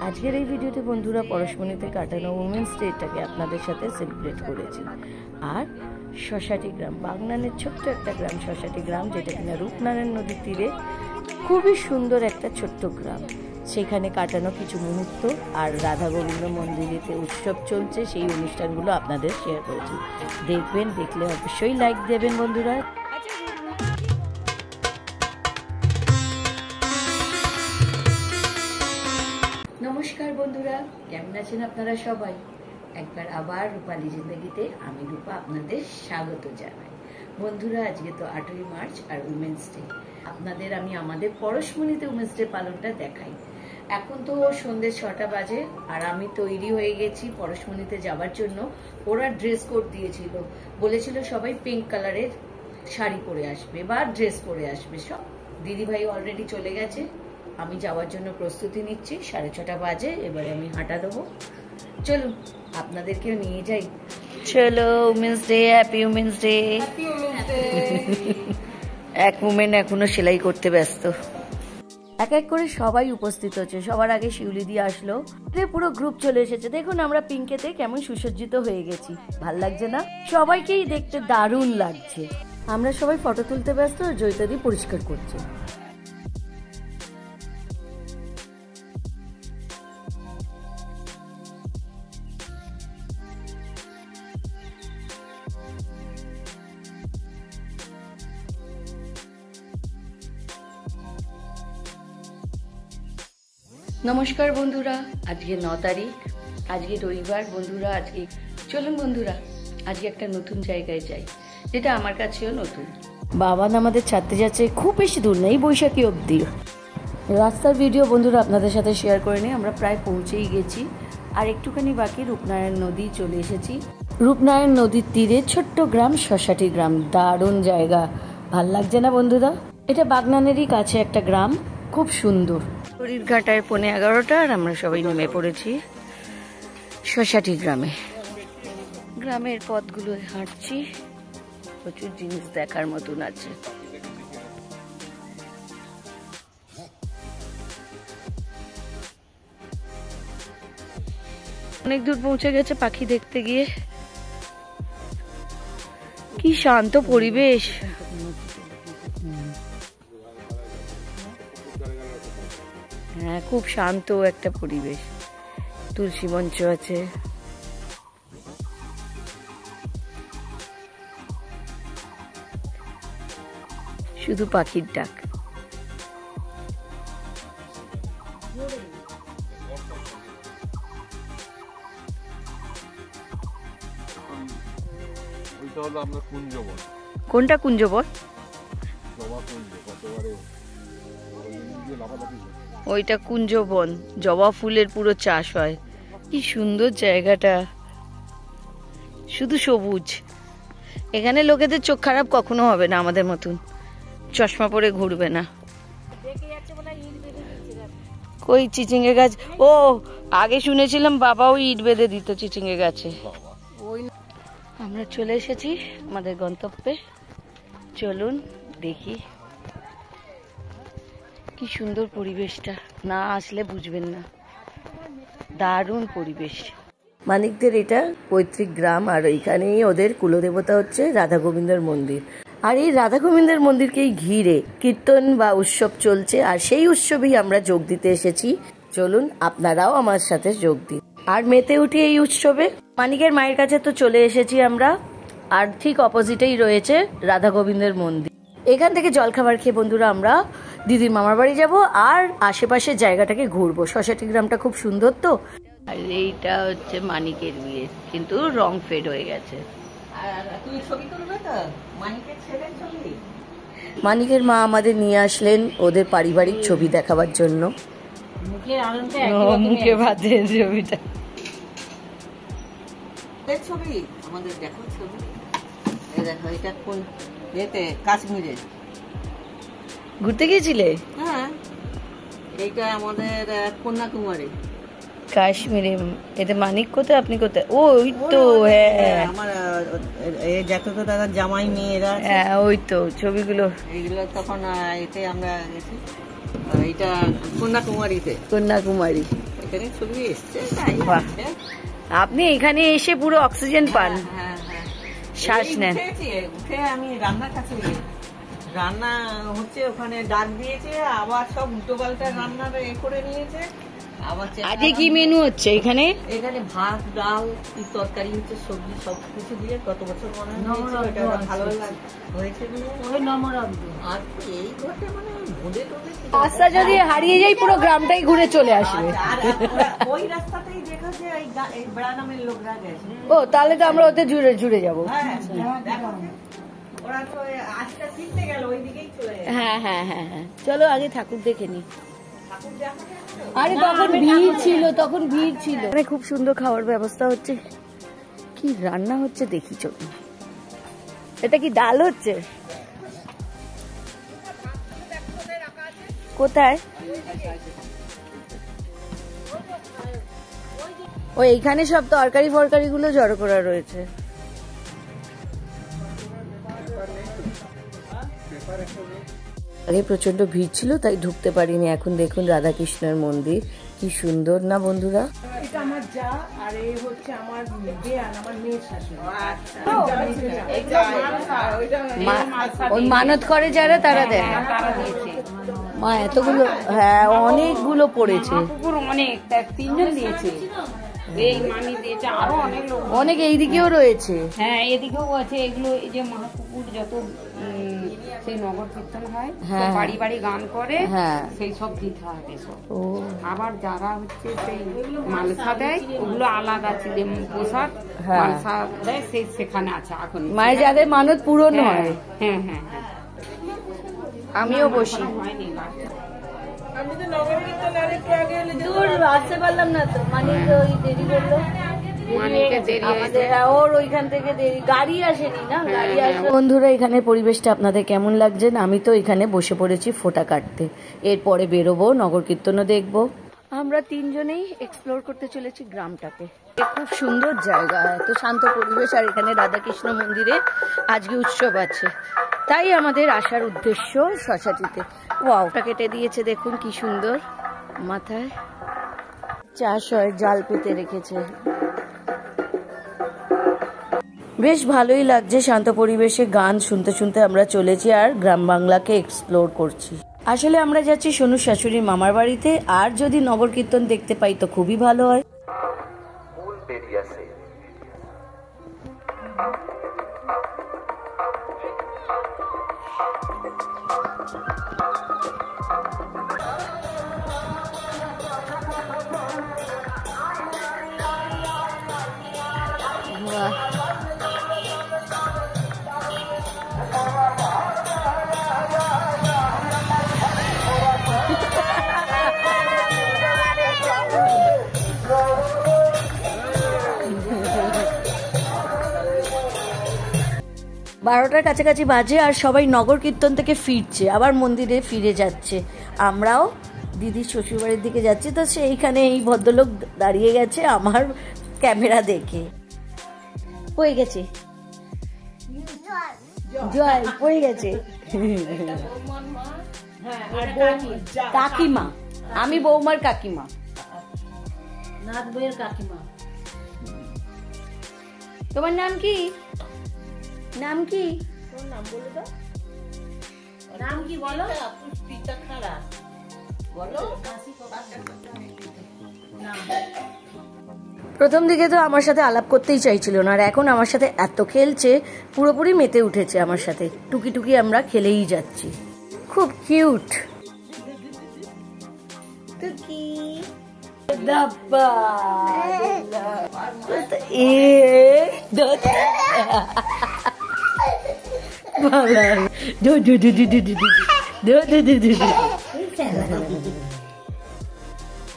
আজকের এই ভিডিওতে বন্ধুরা পরশমণিতে কাটানো উমেন্স ডেটাকে আপনাদের সাথে সেলিব্রেট করেছি। আর শশাটি গ্রাম, বাগনানের ছোট্ট একটা গ্রাম শশাটি গ্রাম, যেটা কিনা রূপনারায়ণ নদীর তীরে খুবই সুন্দর একটা ছোট্ট গ্রাম। সেখানে কাটানো কিছু মুহূর্ত আর রাধা গোবিন্দ মন্দিরেতে উৎসব চলছে, সেই অনুষ্ঠানগুলো আপনাদের শেয়ার করেছি। দেখবেন, দেখলে অবশ্যই লাইক দেবেন বন্ধুরা। নমস্কার বন্ধুরা, কেমন আছেন আপনারা সবাই? একবার আবার রূপালী জিন্দগিতে আমি রূপা আপনাদের স্বাগত জানাই। বন্ধুরা, আজকে তো 8ই মার্চ আর উমেন্স ডে। আপনাদের আমি আমাদের পরশমণিতে উমেন্স ডে পালনটা দেখাই। এখন তো সন্ধ্যে 6টা বাজে আর আমি তৈরি হয়ে গেছি পরশমণিতে যাবার জন্য। ওরা ড্রেস কোড দিয়েছিল, বলেছিল সবাই পিঙ্ক কালারের শাড়ি পরে আসবে বা ড্রেস পরে আসবে। সব দিদিভাই অলরেডি চলে গেছে, আমি যাওয়ার জন্য প্রস্তুতি নিচ্ছি। 6:30 বাজে, এবারে আমি হাঁটা দেবো। চলুন আপনাদেরকেও নিয়ে যাই। চলো, women's day, happy women's day. এক উমেন এখনো সেলাই করতে ব্যস্ত। এক এক করে সবাই উপস্থিত হচ্ছে। সবার আগে শিউলি দিয়ে আসলো, পুরো গ্রুপ চলে এসেছে। দেখুন আমরা পিঙ্কেতে কেমন সুসজ্জিত হয়ে গেছি, ভাল লাগছে না? সবাইকেই দেখতে দারুণ লাগছে। আমরা সবাই ফটো তুলতে ব্যস্ত, জয়িতা দি পরিষ্কার করছে। নমস্কার বন্ধুরা, আজকে 9 তারিখ, আজকে রবিবার বন্ধুরা। আজকে চলুন বন্ধুরা, আজকে একটা নতুন জায়গায় যাই, যেটা আমার কাছেও নতুন। বাবা আমাদের ছাড়তে যাচ্ছে, খুব বেশি দূর নেই, বৈশাখী অবধি। রাস্তার ভিডিও বন্ধুরা আপনাদের সাথে শেয়ার করে নিই। আমরা প্রায় পৌঁছেই গেছি, আর একটুখানি বাকি। রূপনারায়ণ নদী চলে এসেছি। রূপনারায়ণ নদীর তীরে ছোট্ট গ্রাম শশাটি গ্রাম, দারুণ জায়গা, ভাল লাগছে না বন্ধুরা? এটা বাগনানেরই কাছে একটা গ্রাম, খুব সুন্দর। শরীর ঘাটায় 11:15 আর আমরা সবাই নেমে পড়েছি শশাটি গ্রামে। গ্রামের পথগুলো হাঁটছি, প্রচুর জিনিস দেখার মতন আছে। অনেক দূর পৌঁছে গেছে পাখি দেখতে গিয়ে। কি শান্ত পরিবেশ। হ্যাঁ, খুব শান্ত একটা পরিবেশ। তুলসী মঞ্চ আছে। শুধু পাখির ডাক। কোনটা কুঞ্জবন? ওইটা কুঞ্জবন, জবা ফুলের পুরো চাষ হয়। কি সুন্দর জায়গাটা, শুধু সবুজ। এখানে লোকেদের চোখ খারাপ কখনো হবে না, আমাদের মতন চশমা পরে ঘুরবে না। কই চিচিঙ্গে গাছ? ও, আগে শুনেছিলাম বাবাও ইট বেঁধে দিত চিচিঙ্গে গাছে। আমরা চলে এসেছি আমাদের গন্তব্যে। চলুন দেখি। কি সুন্দর পরিবেশটা, না আসলে বুঝবেন না। দারুণ পরিবেশ। মানিকদের এটা পৈতৃক গ্রাম, আর এইখানেই ওদের কুলদেবতা হচ্ছে রাধা গোবিন্দের মন্দির। আর এই রাধা গোবিন্দের মন্দিরকেই ঘিরে কীর্তন বা উৎসব চলছে, আর সেই উৎসবেই আমরা যোগ দিতে এসেছি। চলুন আপনারাও আমার সাথে যোগ দিন আর মেতে উঠি এই উৎসবে। মানিকের মায়ের কাছে তো চলে এসেছি আমরা, আর ঠিক অপোজিটেই রয়েছে রাধা গোবিন্দের মন্দির। এখান থেকে জলখাবার খেয়ে বন্ধুরা আমরা দিদির মামার বাড়ি যাব, আর আশেপাশের জায়গাটাকে ঘুরবো। শশাটি গ্রামটা খুব সুন্দর তো। আর এইটা হচ্ছে মানিকের বিয়ে, কিন্তু রং ফেড হয়ে গেছে। মানিকের মা আমাদের নিয়ে আসলেন ওদের পারিবারিক ছবি দেখাবার জন্য। মুখে ভাতের ছবিটা, ছবি আমাদের দেখো, ছবি দেখো। এটা কোন এতে? কাশ্মীরে ঘুরতে গিয়েছিলে? হ্যাঁ, এইটা আমাদের কন্যাকুমারী। কাশ্মীরে। এতে মানিক কোথায়, আপনি কোথায়? ও ওই তো, হ্যাঁ আমার যত দাদার জামাই মেয়েরা, হ্যাঁ ওই তো ছবিগুলো। এইগুলো তখন এতে আমরা গেছি। এইটা কন্যাকুমারীতে। কন্যাকুমারী। টাইটানিক ছবি এসছে তাই বাহ। আছে। আপনি এখানে এসে পুরো অক্সিজেন পান, হ্যাঁ হ্যাঁ শ্বাস এই নেন। উঠে আমি রান্নার কাছে রান্না হচ্ছে, ওখানে ডাক দিয়েছে, আবার সব উল্টো পাল্টা রান্নার করে নিয়েছে। আবার আজকে কি মেনু হচ্ছে এখানে? এখানে ভাত ডাল তরকারি হচ্ছে, সবজি সব কিছু দিয়ে গত বছর মনে হয়েছিল, এটা ভালো হয়েছে বলে। আর এই ঘরটা মানে ভোলে টোলে রাস্তা যদি হারিয়ে যাই পুরো গ্রামটাই ঘুরে চলে আসবে। ওই রাস্তাতেই দেখা যে এই বেড়া নামের লোকরা গেছে। ও তাহলে তো আমরা ওতে জুড়ে জুড়ে যাবো। হ্যাঁ দেখো, ওরা তো আজকে ফিরতে গেল ওই দিকেই চলে গেছে। হ্যাঁ হ্যাঁ হ্যাঁ হ্যাঁ, চলো আগে ঠাকুর দেখে নি। ঠাকুর দেখা গেছে। আরে তখন ভিড় ছিল, তখন ভিড় ছিল। এখানে খুব সুন্দর খাওয়ার ব্যবস্থা হচ্ছে। কি রান্না হচ্ছে দেখি চলুন। এটা কি ডাল হচ্ছে? কোথায়? ও এইখানে সব তরকারি ফরকারি গুলো জড়ো করা রয়েছে। আগে প্রচন্ড ভিড় ছিল তাই ঢুকতে পারিনি। এখন দেখুন রাধাকৃষ্ণের মন্দির কি সুন্দর না বন্ধুরা। এটা আমার যা, আর এই হচ্ছে আমার মেয়ে আর আমার মেয়ের শাশুড়ি। ওই মানত করে যারা তারা দেয়। মা এতগুলো, হ্যাঁ অনেকগুলো পড়েছে, কুকুর অনেক, তিনজন দিয়েছে, এই মামি দিয়েছে, আরো অনেক লোক। অনেক এইদিকেও রয়েছে। হ্যাঁ এদিকেও আছে। এগুলো এই যে মহাপুকুর যত সেই নগর কীর্তন হয়, হ্যাঁ। বাড়ি বাড়ি গান করে, হ্যাঁ। সেই সব দিতে হবে সব। ও আবার যারা হচ্ছে সেই মালসা দেয় ওগুলো আলাদা ছিল, প্রসাদ হ্যাঁ। মালসা দেয় সেই সেখানে আছে এখন। মায়ের যাদের মানত পূরণ হ্যাঁ হয়। হ্যাঁ হ্যাঁ হ্যাঁ। আমিও বসি। হয়নি না। দূর আসতে পারলাম না তো, মানিক ওই দেরি করলো। মানিকের দেরি হয়েছে। ওর ওইখান থেকে দেরি, গাড়ি আসেনি না, গাড়ি আসে। বন্ধুরা এখানে পরিবেশটা আপনাদের কেমন লাগছে? আমি তো এখানে বসে পড়েছি ফোঁটা কাটতে, এরপরে বেরোবো, নগর কীর্তনও দেখবো। আমরা তিনজনেই এক্সপ্লোর করতে চলেছি গ্রামটাকে। খুব সুন্দর জায়গা, এত শান্ত পরিবেশ, আর এখানে রাধাকৃষ্ণ মন্দিরে আজকে উৎসব আছে, তাই আমাদের আসার উদ্দেশ্য সোসাইটিতে। ওয়াওটা কেটে দিয়েছে, দেখুন কি সুন্দর। মাথায় চাষ হয়, জাল পেতে রেখেছে। বেশ ভালোই লাগছে, শান্ত পরিবেশে গান শুনতে শুনতে আমরা চলেছি আর গ্রাম বাংলাকে এক্সপ্লোর করছি। আসলে আমরা যাচ্ছি সোনুর শাশুড়ির মামার বাড়িতে, আর যদি নগর কীর্তন দেখতে পাই তো খুবই ভালো হয়। বারোটার কাছাকাছি বাজে আর সবাই নগর কীর্তন থেকে ফিরছে, আবার মন্দিরে ফিরে যাচ্ছে। আমরাও দিদির শ্বশুরবাড়ির দিকে যাচ্ছি, তো সেইখানে এই ভদ্রলোক দাঁড়িয়ে গেছে আমার ক্যামেরা দেখে। হয়ে গেছে জল পড়ে গেছে। কাকিমা, আমি বৌমার কাকিমা, নাথ বইয়ের কাকিমা। তোমার নাম কি? নাম কি? নাম বলো তো, নাম কি বলো? প্রথম দিকে তো আমার সাথে আলাপ করতেই চাইছিল না, আর এখন আমার সাথে এত খেলছে, পুরোপুরি মেতে উঠেছে আমার সাথে। টুকি টুকি আমরা খেলেই যাচ্ছি, খুব কিউট।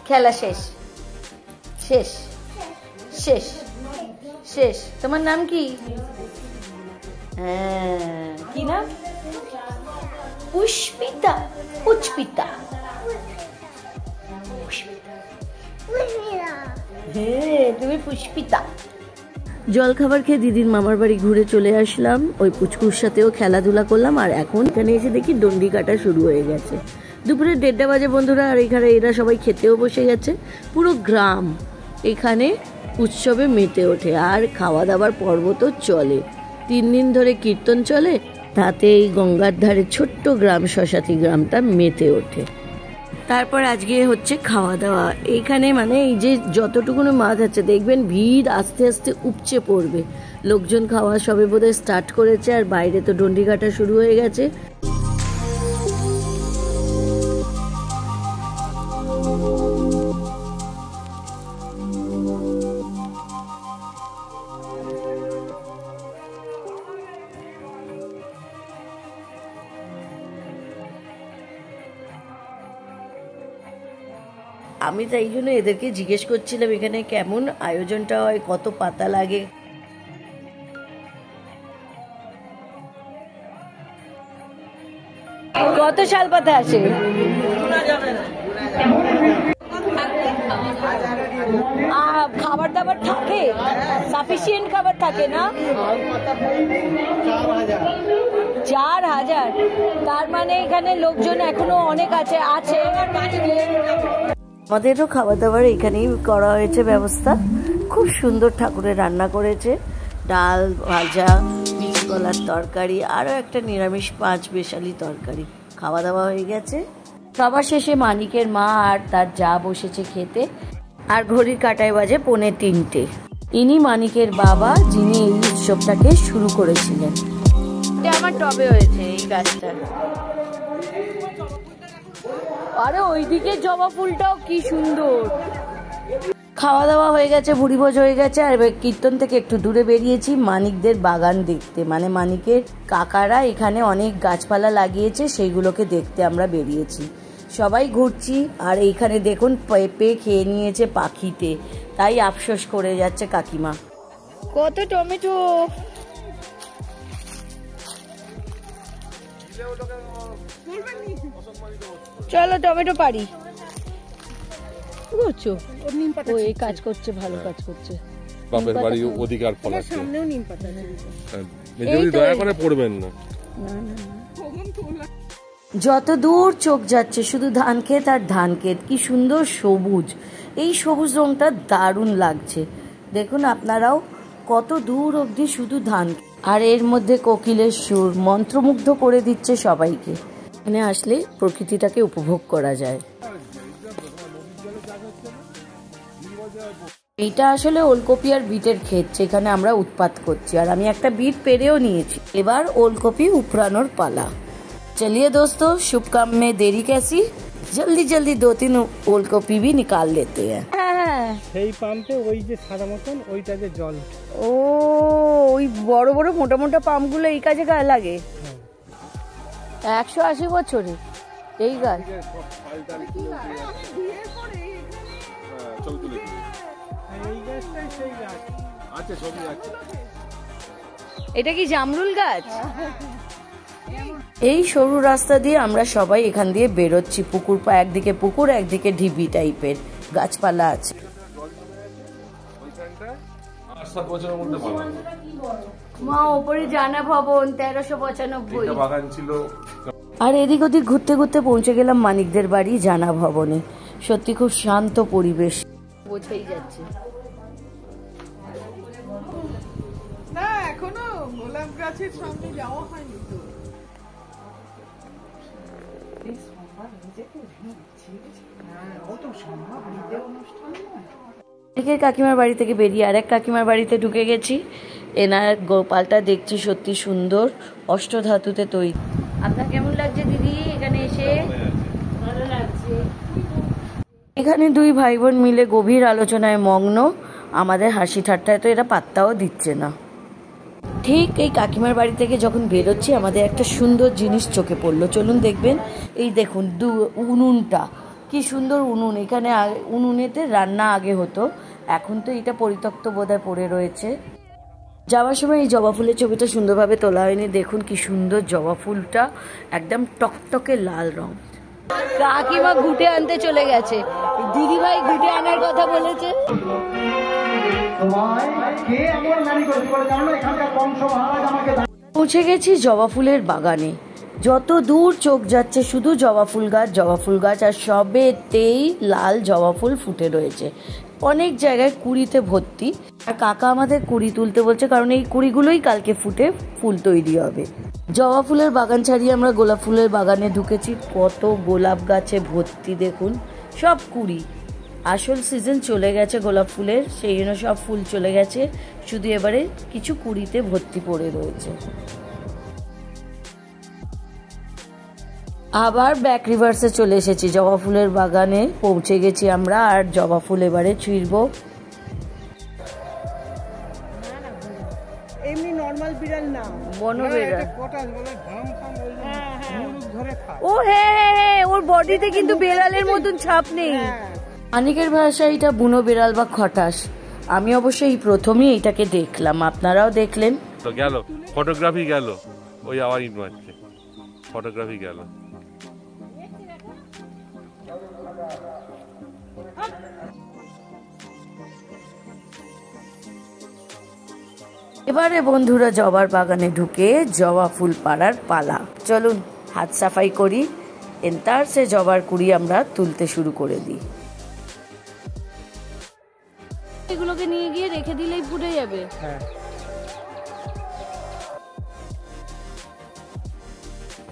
খেলা শেষ শেষ শেষ শেষ। তোমার নাম কি? হ্যাঁ, কি নাম? পুষ্পিতা। পুষ্পিতা, হ্যাঁ তুমি পুষ্পিতা। জলখাবার খেয়ে দিদির মামার বাড়ি ঘুরে চলে আসলাম, ওই পুচকুর সাথেও খেলাধুলা করলাম, আর এখন এখানে এসে দেখি ডন্ডি কাটা শুরু হয়ে গেছে। দুপুরে 1:30 বাজে বন্ধুরা, আর এখানে এরা সবাই খেতেও বসে গেছে। পুরো গ্রাম এখানে উৎসবে মেতে ওঠে, আর খাওয়া দাওয়ার পর্ব তো চলে। 3 দিন ধরে কীর্তন চলে, তাতে এই গঙ্গার ধারে ছোট্ট গ্রাম শশাতি গ্রামটা মেতে ওঠে। তারপর আজকে হচ্ছে খাওয়া দাওয়া। এইখানে মানে এই যে যতটুকুনো মাছ আছে দেখবেন ভিড় আস্তে আস্তে উপচে পড়বে। লোকজন খাওয়া সবে বোধহয় স্টার্ট করেছে, আর বাইরে তো ডন্ডি কাটা শুরু হয়ে গেছে। আমি তাই জন্য এদেরকে জিজ্ঞেস করছিলাম এখানে কেমন আয়োজনটা হয়, কত পাতা লাগে। কত শাল পাতা আসে? খাবার দাবার থাকে, সাফিসিয়েন্ট খাবার থাকে না? 4000। তার মানে এখানে লোকজন এখনো অনেক আছে। আমাদেরও খাওয়া দাওয়ার এখানেই করা হয়েছে ব্যবস্থা। খুব সুন্দর ঠাকুরের রান্না করেছে, ডাল ভাজা, মিষ্টি কলার তরকারি, আরও একটা নিরামিষ 5 বেশালি তরকারি। খাওয়া দাওয়া হয়ে গেছে। সবার শেষে মানিকের মা আর তার যা বসেছে খেতে, আর ঘড়ির কাঁটায় বাজে 2:45। ইনি মানিকের বাবা, যিনি এই উৎসবটাকে শুরু করেছিলেন। এটা আমার টবে হয়েছে এই গাছটা। আরে ওইদিকে জবা ফুলটাও কি সুন্দর। খাওয়া দাওয়া হয়ে গেছে, ভুড়িভোজ হয়ে গেছে, আর এবার কীর্তন থেকে একটু দূরে বেরিয়েছি মানিকদের বাগান দেখতে। মানে মানিকের কাকারা এখানে অনেক গাছপালা লাগিয়েছে, সেইগুলোকে দেখতে আমরা বেরিয়েছি। সবাই ঘুরছি, আর এইখানে দেখুন পেঁপে খেয়ে নিয়েছে পাখিতে, তাই আফসোস করে যাচ্ছে কাকিমা। কত টমেটো! চলো টমেটো পারি। করছো ও এই কাজ করছে, ভালো কাজ করছে। বাপের বাড়ি অধিকার ফলাচ্ছে। সামনেও নিম পাতা আছে, দয়া করে পড়বেন না। যত দূর চোখ যাচ্ছে শুধু ধান ক্ষেত আর ধান ক্ষেত। কি সুন্দর সবুজ, এই সবুজ রংটা দারুণ লাগছে। দেখুন আপনারাও, কত দূর অবধি শুধু ধান, আর এর মধ্যে কোকিলের সুর মন্ত্রমুগ্ধ করে দিচ্ছে সবাইকে। এখানে আসলে প্রকৃতিটাকে উপভোগ করা যায়। এইটা আসলে ওলকপি আর বিটের ক্ষেত, যেখানে আমরা উৎপাত করছি, আর আমি একটা বিট পেরেও নিয়েছি। এবার ওলকপি উপড়ানোর পালা। चलिए दोस्तों, शुभ काम में देरी कैसी, जल्दी जल्दी 2-3 ओलकपी भी निकाल लेते हैं। সেই পাম্পে ওই যে সাদা মতন ওইটাতে জল। ও ওই বড় বড় মোটা মোটা পাম্পগুলো এই কাজে গায়ে লাগে। 180 বছরে এই গাছ। এটা কি জামরুল গাছ? এই সরু রাস্তা দিয়ে আমরা সবাই এখান দিয়ে বেরোচ্ছি। পুকুর পা, একদিকে পুকুর, একদিকে ঢিবি টাইপের গাছপালা আছে। মা ওপরে জানা ভবন 1395 বাগান ছিল। আর এদিক ওদিক ঘুরতে ঘুরতে পৌঁছে গেলাম মানিকদের বাড়ি জানা ভবনে। সত্যি খুব শান্ত পরিবেশ, বোঝাই যাচ্ছে। না এখনো গোলাপ গাছের সামনে যাওয়া হয়নি তো। এদিকের কাকিমার বাড়ি থেকে বেরিয়ে আরেক কাকিমার বাড়িতে ঢুকে গেছি। এনার গোপালটা দেখছি সত্যি সুন্দর, অষ্টধাতুতে তৈরি। আপনার কেমন লাগছে দিদি এখানে এসে? ভালো লাগছে। এখানে 2 ভাই বোন মিলে গভীর আলোচনায় মগ্ন। আমাদের হাসি ঠাট্টায় তো এরা পাত্তাও দিচ্ছে না। ঠিক এই কাকিমার বাড়ি থেকে যখন বেরোচ্ছি আমাদের একটা সুন্দর জিনিস চোখে পড়লো, চলুন দেখবেন। এই দেখুন উনুনটা, কি সুন্দর উনুন। এখানে উনুনেতে রান্না আগে হতো, এখন তো এটা পরিত্যক্ত বোধহয় পড়ে রয়েছে। যাওয়ার সময় এই জবা ফুলের ছবিটা সুন্দরভাবে তোলা হয়নি। দেখুন কি সুন্দর জবা ফুলটা, একদম টকটকে লাল রং। কাকিমা ঘুটে আনতে চলে গেছে, দিদি ভাই ঘুটে আনার কথা বলেছে। পৌঁছে গেছি জবা ফুলের বাগানে। যত দূর চোখ যাচ্ছে শুধু জবা ফুল গাছ আর সবেতেই লাল জবা ফুল ফুটে রয়েছে। অনেক জায়গায় কুড়িতে ভর্তি। আর কাকা আমাদের কুড়ি তুলতে বলছে, কারণ এই কুড়িগুলোই কালকে ফুটে ফুল তৈরি হবে। জবা ফুলের বাগান ছাড়িয়ে আমরা গোলাপ ফুলের বাগানে ঢুকেছি। কত গোলাপ গাছে ভর্তি, দেখুন সব কুড়ি। আসল সিজন চলে গেছে গোলাপ ফুলের, সেই জন্য সব ফুল চলে গেছে, শুধু এবারে কিছু কুড়িতে ভর্তি পড়ে রয়েছে। আবার ব্যাক রিভার্সে চলে এসেছি, জবা ফুলের বাগানে পৌঁছে গেছি আমরা। আর জবা ফুল এবারে ছিঁড়ব। এমনি নরমাল বিড়াল না, বনবিড়াল। পটাশ বলে ঘাম ফাম ওই মুরুখ ধরে খায়। ও হ্যাঁ, ওর বডিতে কিন্তু বেড়ালের মতন ছাপ নেই। অনেকের ভাষায় এটা বুনো বেড়াল বা খটাস। আমি অবশ্য এই প্রথমই এটাকে দেখলাম, আপনারাও দেখলেন। তো গেল ফটোগ্রাফি, গেল ওই আবার ইট মারছে, ফটোগ্রাফি গেল। এবারে বন্ধুরা জবার বাগানে ঢুকে জবা ফুল পাড়ার পালা। চলুন হাত সাফাই করি, এন্তার সে জবার কুড়ি আমরা তুলতে শুরু করে দিই। এগুলোকে নিয়ে গিয়ে রেখে দিলেই ফুটে যাবে।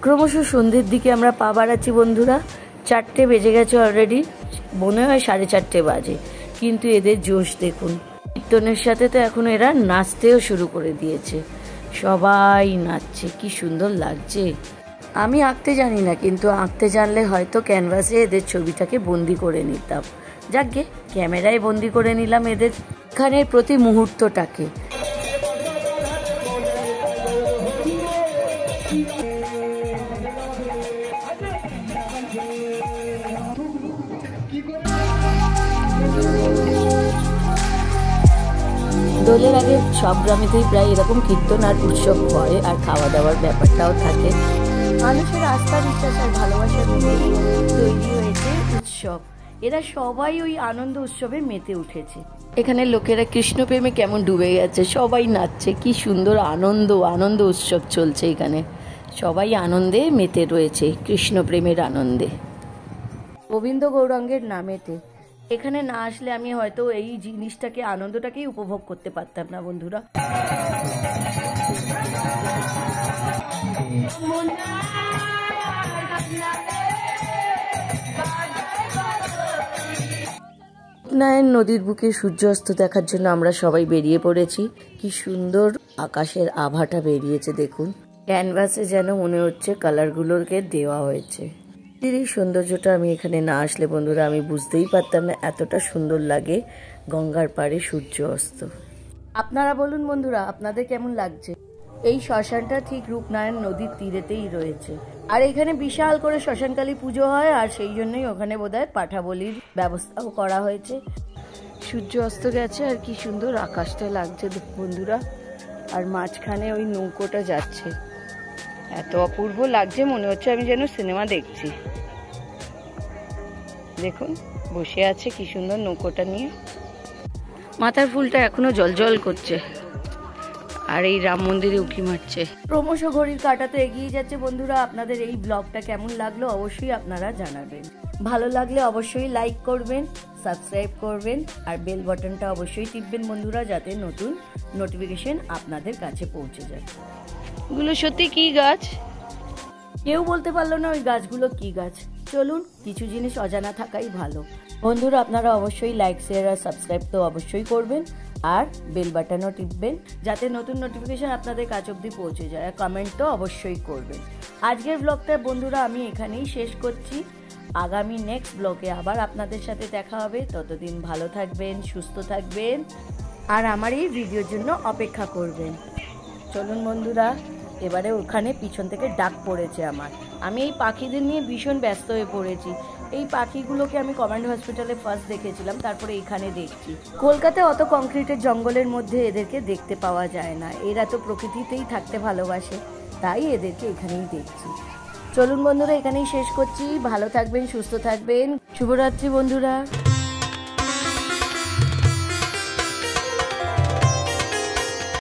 ক্রমশ সন্ধ্যের দিকে আমরা পা বাড়াচ্ছি বন্ধুরা। 4টে বেজে গেছে অলরেডি, মনে হয় 4:30 বাজে। কিন্তু এদের জোশ দেখুন, কীর্তনের সাথে তো এখন এরা নাচতেও শুরু করে দিয়েছে। সবাই নাচছে, কি সুন্দর লাগছে। আমি আঁকতে জানি না, কিন্তু আঁকতে জানলে হয়তো ক্যানভাসে এদের ছবিটাকে বন্দি করে নিতাম। যাকগে, ক্যামেরায় বন্দি করে নিলাম এদের এখানের প্রতি মুহূর্তটাকে। দোলের আগে সব গ্রামেতেই প্রায় এরকম কীর্তন আর উৎসব হয়, আর খাওয়া দাওয়ার ব্যাপারটাও থাকে। মানুষের আস্থা বিশ্বাস আর ভালোবাসার মিলেই তৈরি হয়েছে উৎসব। এরা সবাই ওই আনন্দ উৎসবে মেতে উঠেছে। এখানে লোকেরা কৃষ্ণ প্রেমে কেমন ডুবে গেছে, সবাই নাচছে। কি সুন্দর আনন্দ উৎসব চলছে এখানে। সবাই আনন্দে মেতে রয়েছে, কৃষ্ণ প্রেমের আনন্দে। গোবিন্দ গৌরাঙ্গের নামেতে এখানে না আসলে আমি হয়তো এই জিনিসটাকে, আনন্দটাকেই উপভোগ করতে পারতাম না বন্ধুরা। রূপনারায়ণ নদীর বুকে সূর্যাস্ত দেখার জন্য আমরা সবাই বেরিয়ে পড়েছি। কি সুন্দর আকাশের আভাটা বেরিয়েছে দেখুন। ক্যানভাসে যেন মনে হচ্ছে কালারগুলোকে দেওয়া হয়েছে। এই সৌন্দর্যটা আমি এখানে না আসলে বন্ধুরা আমি বুঝতেই পারতাম না এতটা সুন্দর লাগে গঙ্গার পাড়ে সূর্য অস্ত। আপনারা বলুন বন্ধুরা, আপনাদের কেমন লাগছে? এই শ্মশানটা ঠিক রূপনারায়ণ নদীর তীরেতেই রয়েছে। আর এখানে বিশাল করে শ্মশানকালী পুজো হয়, আর সেই জন্যই ওখানে বোধহয় পাঠা বলির ব্যবস্থাও করা হয়েছে। সূর্য অস্ত গেছে আর কি সুন্দর আকাশটা লাগছে বন্ধুরা। আর মাঝখানে ওই নৌকোটা যাচ্ছে, এত অপূর্ব লাগছে, মনে হচ্ছে আমি যেন সিনেমা দেখছি। দেখুন বসে আছে কি সুন্দর নৌকোটা নিয়ে। মাথার ফুলটা এখনো জলজল করছে, আর এই রাম মন্দিরে উঁকি মারছে। ক্রমশ ঘড়ির কাঁটাতে এগিয়ে যাচ্ছে বন্ধুরা। আপনাদের এই ব্লগটা কেমন লাগলো অবশ্যই আপনারা জানাবেন। ভালো লাগলে অবশ্যই লাইক করবেন, সাবস্ক্রাইব করবেন, আর বেল বাটনটা অবশ্যই টিপবেন বন্ধুরা, যাতে নতুন নোটিফিকেশন আপনাদের কাছে পৌঁছে যায়। এগুলো সত্যি কি গাছ? কেউ বলতে পারলো না ওই গাছগুলো কি গাছ। চলুন, কিছু জিনিস অজানা থাকাই ভালো। বন্ধুরা আপনারা অবশ্যই লাইক, শেয়ার আর সাবস্ক্রাইব তো অবশ্যই করবেন, আর বেল বাটনও টিপবেন, যাতে নতুন নোটিফিকেশন আপনাদের কাছে অবধি পৌঁছে যায়। আর কমেন্ট তো অবশ্যই করবেন। আজকের ব্লগটা বন্ধুরা আমি এখানেই শেষ করছি। আগামী নেক্সট ব্লগে আবার আপনাদের সাথে দেখা হবে। ততদিন ভালো থাকবেন, সুস্থ থাকবেন, আর আমার এই ভিডিওর জন্য অপেক্ষা করবেন। চলুন বন্ধুরা, এবারে ওখানে পিছন থেকে ডাক পড়েছে আমার। আমি এই পাখিদের নিয়ে ভীষণ ব্যস্ত হয়ে পড়েছি। এই পাখিগুলোকে আমি কমান্ড হসপিটালে ফার্স্ট দেখেছিলাম, তারপরে এখানে দেখছি। কলকাতায় অত কংক্রিটের জঙ্গলের মধ্যে এদেরকে দেখতে পাওয়া যায় না। এরা তো প্রকৃতিতেই থাকতে ভালোবাসে, তাই এদেরকে এখানেই দেখছি। চলুন বন্ধুরা, এখানেই শেষ করছি। ভালো থাকবেন, সুস্থ থাকবেন। শুভরাত্রি বন্ধুরা।